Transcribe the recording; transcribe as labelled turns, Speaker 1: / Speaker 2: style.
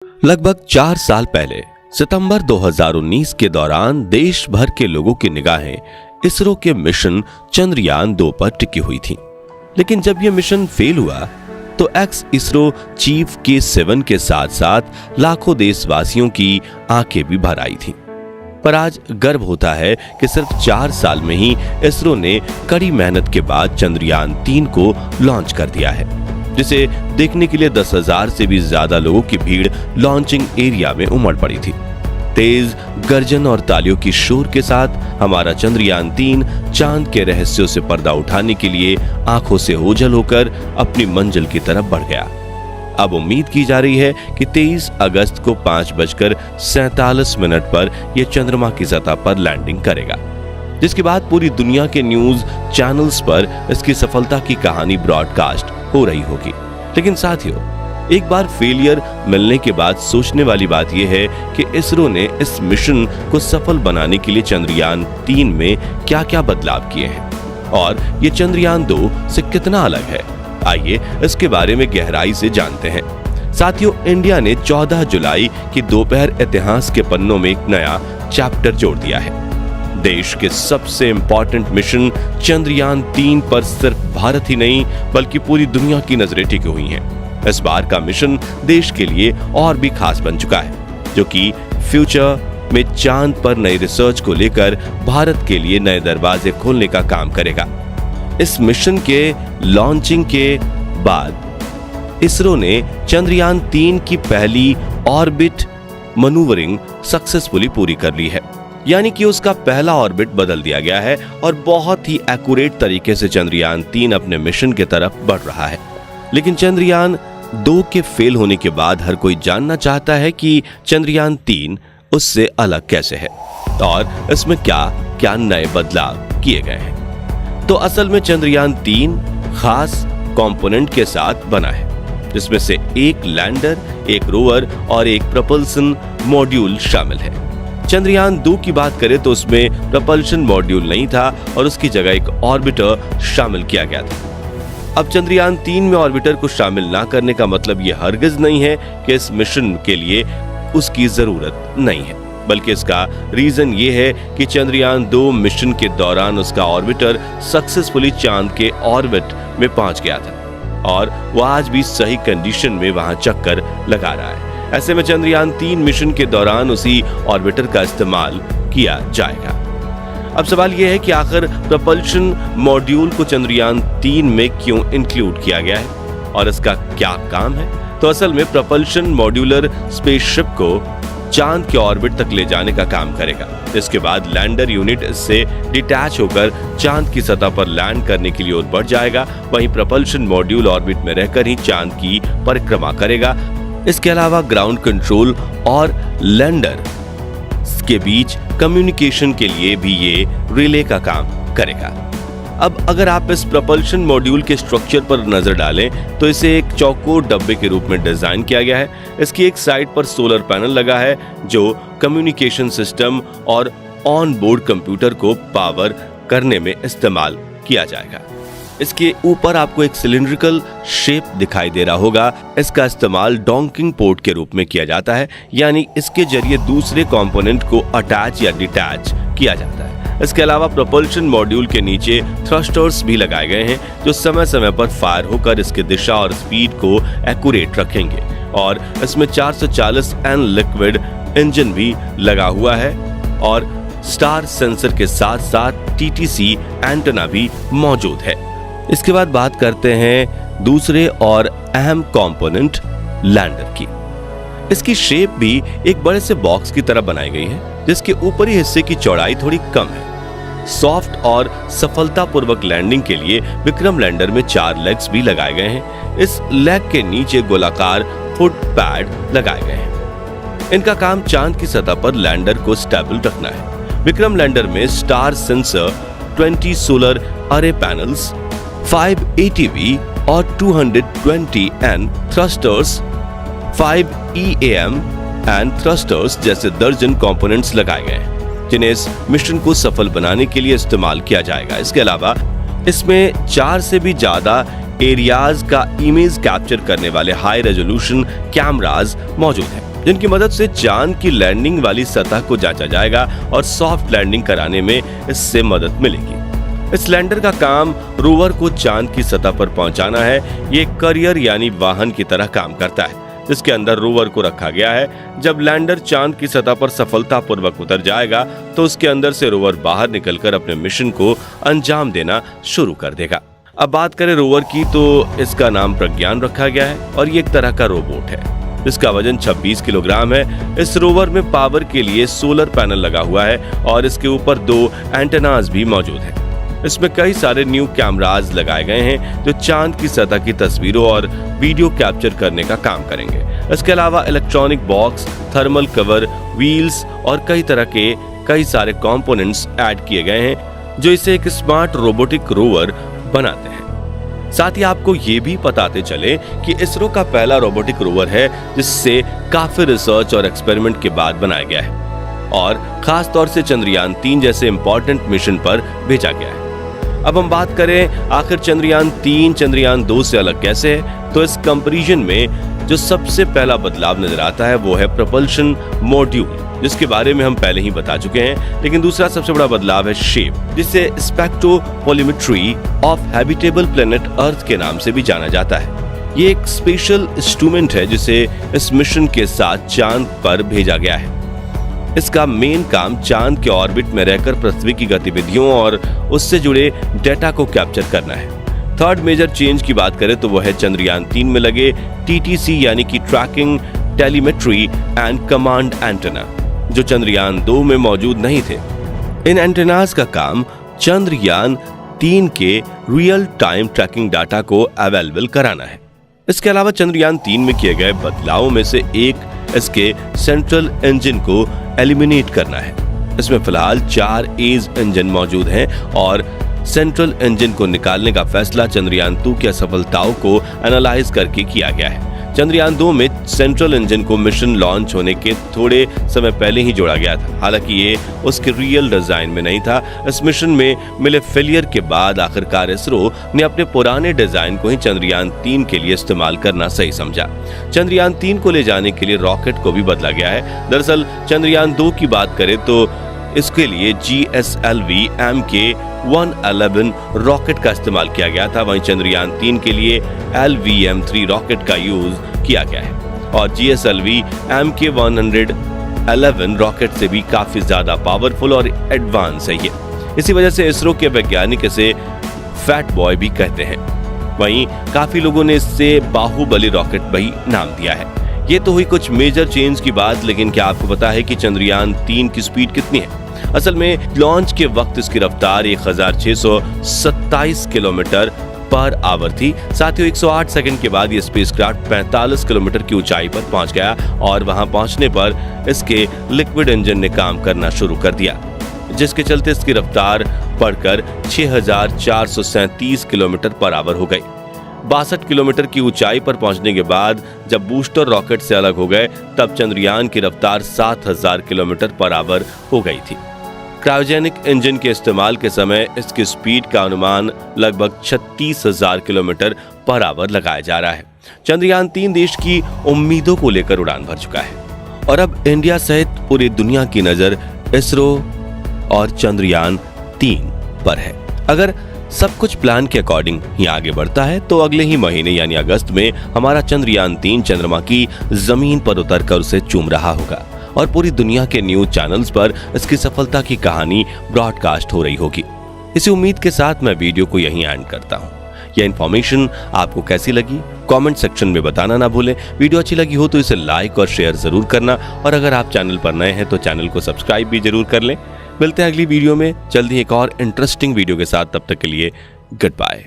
Speaker 1: लगभग 4 साल पहले सितंबर 2019 के दौरान देश भर के लोगों की निगाहें इसरो के मिशन चंद्रयान-2 पर टिकी हुई थीं। लेकिन जब यह मिशन फेल हुआ तो एक्स इसरो चीफ के7 के साथ साथ लाखों देशवासियों की आंखें भी भर आई थीं। पर आज गर्व होता है कि सिर्फ 4 साल में ही इसरो ने कड़ी मेहनत के बाद चंद्रयान-3 को लॉन्च कर दिया है, जिसे देखने के लिए 10,000 से भी ज्यादा लोगों की भीड़ लॉन्चिंग एरिया में उमड़ पड़ी थी। तेज गर्जन और तालियों की शोर के साथ हमारा चंद्रयान-3 चांद के रहस्यों से पर्दा उठाने के लिए आंखों से ओझल होकर अपनी मंजिल की तरफ बढ़ गया। अब उम्मीद की जा रही है कि 23 अगस्त को 5:47 पर यह चंद्रमा की सतह पर लैंडिंग करेगा, जिसके बाद पूरी दुनिया के न्यूज चैनल्स पर इसकी सफलता की कहानी ब्रॉडकास्ट हो रही होगी। लेकिन साथियों, एक बार फेलियर मिलने के बाद सोचने वाली बात यह है कि इसरो ने इस मिशन को सफल बनाने के लिए चंद्रयान-3 में क्या-क्या बदलाव किए हैं और ये चंद्रयान-2 से कितना अलग है। आइए इसके बारे में गहराई से जानते हैं। साथियों, इंडिया ने 14 जुलाई की दोपहर इतिहास के पन्नों में एक नया चैप्टर जोड़ दिया है। देश के सबसे इंपॉर्टेंट मिशन चंद्रयान-3 पर सिर्फ भारत ही नहीं बल्कि पूरी दुनिया की नजरें टिकी हुई हैं। इस बार का मिशन देश के लिए और भी खास बन चुका है, जो कि फ्यूचर में चांद पर नई रिसर्च को लेकर भारत के लिए नए दरवाजे खोलने का काम करेगा। इस मिशन के लॉन्चिंग के बाद इसरो ने चंद्रयान-3 की पहली ऑर्बिट मनूवरिंग सक्सेसफुली पूरी कर ली है, यानी कि उसका पहला ऑर्बिट बदल दिया गया है और बहुत ही एक्यूरेट तरीके से चंद्रयान-3 अपने मिशन की तरफ बढ़ रहा है। लेकिन चंद्रयान-2 के फेल होने के बाद हर कोई जानना चाहता है कि चंद्रयान-3 उससे अलग कैसे है और इसमें क्या क्या नए बदलाव किए गए हैं। तो असल में चंद्रयान-3 खास कंपोनेंट के साथ बना है, जिसमें से एक लैंडर, एक रोवर और एक प्रपल्सन मॉड्यूल शामिल है। चंद्रयान-2 की बात करें तो उसमें प्रपल्शन मॉड्यूल नहीं था और उसकी जगह एक ऑर्बिटर शामिल किया गया था। अब चंद्रयान-3 में ऑर्बिटर को शामिल ना करने का मतलब यह हरगिज नहीं है कि इस मिशन के लिए उसकी जरूरत नहीं है, बल्कि इसका रीजन ये है कि चंद्रयान-2 मिशन के दौरान उसका ऑर्बिटर सक्सेसफुली चांद के ऑर्बिट में पहुंच गया था और वह आज भी सही कंडीशन में वहां चक्कर लगा रहा है। ऐसे में चंद्रयान-3 मिशन के दौरान उसी ऑर्बिटर का इस्तेमाल किया जाएगा। अब सवाल यह है कि आखिर प्रपल्शन मॉड्यूल को चंद्रयान-3 में क्यों इंक्लूड किया गया है और इसका क्या काम है। तो असल में प्रपल्शन मॉड्यूलर स्पेसशिप को चांद के ऑर्बिट तक ले जाने का काम करेगा। इसके बाद लैंडर यूनिट इससे डिटैच होकर चांद की सतह पर लैंड करने के लिए ओर बढ़ जाएगा। वहीं प्रपल्शन मॉड्यूल ऑर्बिट में रहकर ही चांद की परिक्रमा करेगा। इसके अलावा ग्राउंड कंट्रोल और लैंडर के बीच कम्युनिकेशन के लिए भी ये रिले का काम करेगा। अब अगर आप इस प्रपल्शन मॉड्यूल के स्ट्रक्चर पर नजर डालें तो इसे एक चौकोर डब्बे के रूप में डिजाइन किया गया है। इसकी एक साइड पर सोलर पैनल लगा है जो कम्युनिकेशन सिस्टम और ऑन बोर्ड कंप्यूटर को पावर करने में इस्तेमाल किया जाएगा। इसके ऊपर आपको एक सिलिंड्रिकल शेप दिखाई दे रहा होगा। इसका इस्तेमाल डॉकिंग पोर्ट के रूप में किया जाता है, यानी इसके जरिए दूसरे कंपोनेंट को अटैच या डिटैच किया जाता है। इसके अलावा प्रपल्शन मॉड्यूल के नीचे थ्रस्टर्स भी लगाए गए हैं जो समय समय पर फायर होकर इसकी दिशा और स्पीड को एक्यूरेट रखेंगे और इसमें 440 N लिक्विड इंजन भी लगा हुआ है और स्टार सेंसर के साथ साथ TTC एंटेना भी मौजूद है। इसके बाद बात करते हैं दूसरे और अहम कंपोनेंट लैंडर की। इसकी शेप भी एक बड़े से बॉक्स की तरह बनाई गई है, जिसके ऊपरी हिस्से की चौड़ाई थोड़ी कम है। सॉफ्ट और सफलतापूर्वक लैंडिंग के लिए विक्रम लैंडर में 4 लेग्स भी लगाए गए हैं। इस लेग के नीचे गोलाकार फुट पैड लगाए गए हैं। इनका काम चांद की सतह पर लैंडर को स्टेबल रखना है। विक्रम लैंडर में स्टार सेंसर, 20 सोलर अरे पैनल्स, 5 ATV और 220 N thrusters, 5 EAM and thrusters जैसे दर्जन कंपोनेंट्स लगाए गए हैं, जिन्हें इस मिशन को सफल बनाने के लिए इस्तेमाल किया जाएगा। इसके अलावा इसमें 4 से भी ज्यादा एरियाज का इमेज कैप्चर करने वाले हाई रेजोल्यूशन कैमरास मौजूद हैं। जिनकी मदद से चांद की लैंडिंग वाली सतह को जांचा जाएगा और सॉफ्ट लैंडिंग कराने में इससे मदद मिलेगी। इस लैंडर का काम रोवर को चांद की सतह पर पहुंचाना है। ये करियर यानी वाहन की तरह काम करता है, जिसके अंदर रोवर को रखा गया है। जब लैंडर चांद की सतह पर सफलतापूर्वक उतर जाएगा तो उसके अंदर से रोवर बाहर निकलकर अपने मिशन को अंजाम देना शुरू कर देगा। अब बात करें रोवर की, तो इसका नाम प्रज्ञान रखा गया है और ये एक तरह का रोबोट है जिसका वजन 26 किलोग्राम है। इस रोवर में पावर के लिए सोलर पैनल लगा हुआ है और इसके ऊपर 2 एंटेनास भी मौजूद हैं। इसमें कई सारे न्यू कैमरास लगाए गए हैं जो चांद की सतह की तस्वीरों और वीडियो कैप्चर करने का काम करेंगे। इसके अलावा electronic box, thermal cover, wheels और कई तरह के कई सारे कंपोनेंट्स ऐड किए गए हैं जो इसे एक स्मार्ट रोबोटिक रोवर बनाते हैं। साथ ही आपको ये भी बताते चले कि इसरो का पहला रोबोटिक रोवर है जिससे काफी रिसर्च और एक्सपेरिमेंट के बाद बनाया गया है और खास तौर से चंद्रयान 3 जैसे इंपॉर्टेंट मिशन पर भेजा गया है। अब हम बात करें आखिर चंद्रयान 3 चंद्रयान 2 से अलग कैसे है, तो इस कंपैरिजन में जो सबसे पहला बदलाव नजर आता है वो है प्रोपल्शन मॉड्यूल, जिसके बारे में हम पहले ही बता चुके हैं। लेकिन दूसरा सबसे बड़ा बदलाव है शेप, जिसे स्पेक्ट्रोपोलिमेट्री ऑफ हैबिटेबल प्लेनेट अर्थ के नाम से भी जाना जाता है। ये एक स्पेशल इंस्ट्रूमेंट है जिसे इस मिशन के साथ चांद पर भेजा गया है। इसका मेन काम चांद के ऑर्बिट में रहकर पृथ्वी की गतिविधियों और उससे जुड़े डेटा को कैप्चर करना है। थर्ड मेजर चेंज की बात करें तो वह है चंद्रयान 3 में लगे TTC यानी कि tracking, telemetry and command antenna, जो चंद्रयान 2 में मौजूद नहीं थे। इन एंटेनास का काम चंद्रयान 3 के रियल टाइम ट्रैकिंग डाटा को अवेलेबल कराना है। इसके अलावा चंद्रयान 3 में किए गए बदलावों में से एक इसके सेंट्रल इंजन को एलिमिनेट करना है। इसमें फिलहाल 4 एज इंजन मौजूद हैं और सेंट्रल इंजन को निकालने का फैसला चंद्रयान 2 की असफलताओं को एनालाइज करके किया गया है। चंद्रयान 2 में सेंट्रल इंजन को मिशन लॉन्च होने के थोड़े समय पहले ही जोड़ा गया था, हालांकि ये उसके रियल डिजाइन में नहीं था। इस मिशन में मिले फेलियर के बाद आखिरकार इसरो ने अपने पुराने डिजाइन को ही चंद्रयान 3 के लिए इस्तेमाल करना सही समझा। चंद्रयान 3 को ले जाने के लिए रॉकेट को भी बदला गया है। दरअसल चंद्रयान 2 की बात करें तो इसके लिए GSLV Mk-111 रॉकेट का इस्तेमाल किया गया था। वहीं चंद्रयान 3 के लिए LVM-3 रॉकेट का यूज किया गया है और GSLV Mk-111 रॉकेट से भी काफी ज्यादा पावरफुल और एडवांस है ये। इसी वजह से इसरो के वैज्ञानिक इसे फैट बॉय भी कहते हैं। वहीं काफी लोगों ने इससे बाहुबली रॉकेट भी नाम दिया है। ये तो हुई कुछ मेजर चेंज की बात, लेकिन क्या आपको पता है कि चंद्रयान 3 की स्पीड कितनी है? असल में लॉन्च के वक्त इसकी रफ्तार 1627 किलोमीटर पर आवर थी। साथ ही 108 सेकंड के बाद ये स्पेसक्राफ्ट 45 किलोमीटर की ऊंचाई पर पहुंच गया और वहां पहुंचने पर इसके लिक्विड इंजन ने काम करना शुरू कर दिया, जिसके चलते इसकी रफ्तार बढ़कर 6437 किलोमीटर पर आवर हो गई। 62 किलोमीटर की ऊंचाई पर पहुंचने के बाद जब बूस्टर रॉकेट से अलग हो गए तब चंद्रयान की रफ्तार 7000 किलोमीटर पर आवर हो गई थी। क्रायोजेनिक इंजन के इस्तेमाल के समय इसकी स्पीड का अनुमान लगभग 36,000 किलोमीटर पर आवर लगाया जा रहा है। चंद्रयान 3 देश की उम्मीदों को लेकर उड़ान भर चुका है और अब इंडिया सहित पूरी दुनिया की नजर इसरो और चंद्रयान 3 पर है। अगर सब कुछ प्लान के अकॉर्डिंग ही आगे बढ़ता है तो अगले ही महीने यानी अगस्त में हमारा चंद्रयान 3 चंद्रमा की जमीन पर उतरकर उसे चूम रहा होगा और पूरी दुनिया के न्यूज चैनल्स पर इसकी सफलता की कहानी ब्रॉडकास्ट हो रही होगी। इसी उम्मीद के साथ मैं वीडियो को यहीं एंड करता हूँ। यह इन्फॉर्मेशन आपको कैसी लगी कमेंट सेक्शन में बताना ना भूलें। वीडियो अच्छी लगी हो तो इसे लाइक और शेयर जरूर करना और अगर आप चैनल पर नए हैं तो चैनल को सब्सक्राइब भी जरूर कर लें। मिलते हैं अगली वीडियो में जल्दी एक और इंटरेस्टिंग वीडियो के साथ। तब तक के लिए गुड बाय।